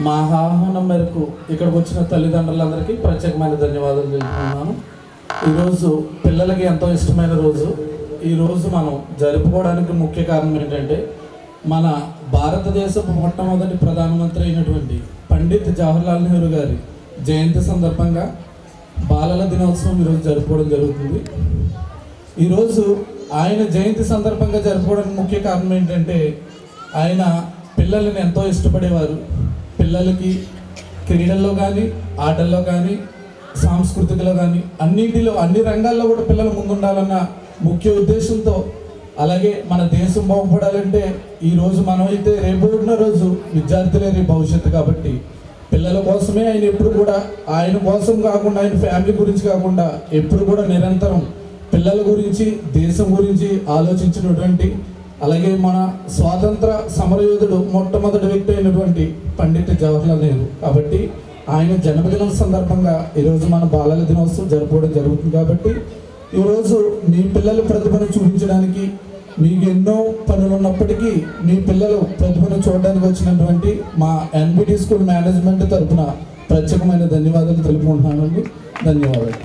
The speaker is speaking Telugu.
మా ఆహ్వానం మేరకు ఇక్కడికి వచ్చిన తల్లిదండ్రులందరికీ ప్రత్యేకమైన ధన్యవాదాలు తెలుపుతున్నాను. ఈరోజు పిల్లలకి ఎంతో ఇష్టమైన రోజు. ఈరోజు మనం జరుపుకోవడానికి ముఖ్య కారణం ఏంటంటే మన భారతదేశపు మొట్టమొదటి ప్రధానమంత్రి అయినటువంటి పండిత్ జవహర్లాల్ నెహ్రూ గారి జయంతి సందర్భంగా బాలల దినోత్సవం ఈరోజు జరుపుకోవడం జరుగుతుంది. ఈరోజు ఆయన జయంతి సందర్భంగా జరుపుకోవడానికి ముఖ్య కారణం ఏంటంటే ఆయన పిల్లల్ని ఎంతో ఇష్టపడేవారు. పిల్లలకి క్రీడల్లో కానీ, ఆటల్లో కానీ, సాంస్కృతికలో కానీ అన్నింటిలో అన్ని రంగాల్లో కూడా పిల్లలు ముందుండాలన్న ముఖ్య ఉద్దేశంతో, అలాగే మన దేశం బాగుపడాలంటే ఈరోజు మనమైతే రేపు ఉన్న రోజు విద్యార్థులే రేపు భవిష్యత్తు కాబట్టి పిల్లల కోసమే ఆయన ఎప్పుడు కూడా ఆయన కోసం కాకుండా ఆయన ఫ్యామిలీ గురించి కాకుండా ఎప్పుడు కూడా నిరంతరం పిల్లల గురించి దేశం గురించి ఆలోచించినటువంటి, అలాగే మన స్వాతంత్ర సమరయోధుడు మొట్టమొదటి వ్యక్తి అయినటువంటి పండిట్ జవహర్లాల్ నెహ్రూ కాబట్టి ఆయన జన్మదినం సందర్భంగా ఈరోజు మన బాలల దినోత్సవం జరుపుకోవడం జరుగుతుంది. కాబట్టి ఈరోజు మీ పిల్లల ప్రతిభను చూపించడానికి మీకు ఎన్నో పనులు ఉన్నప్పటికీ మీ పిల్లలు ప్రతిభను చూడడానికి వచ్చినటువంటి మా ఎన్బిటి స్కూల్ మేనేజ్మెంట్ తరఫున ప్రత్యేకమైన ధన్యవాదాలు తెలుపుకుంటున్నానండి. ధన్యవాదాలు.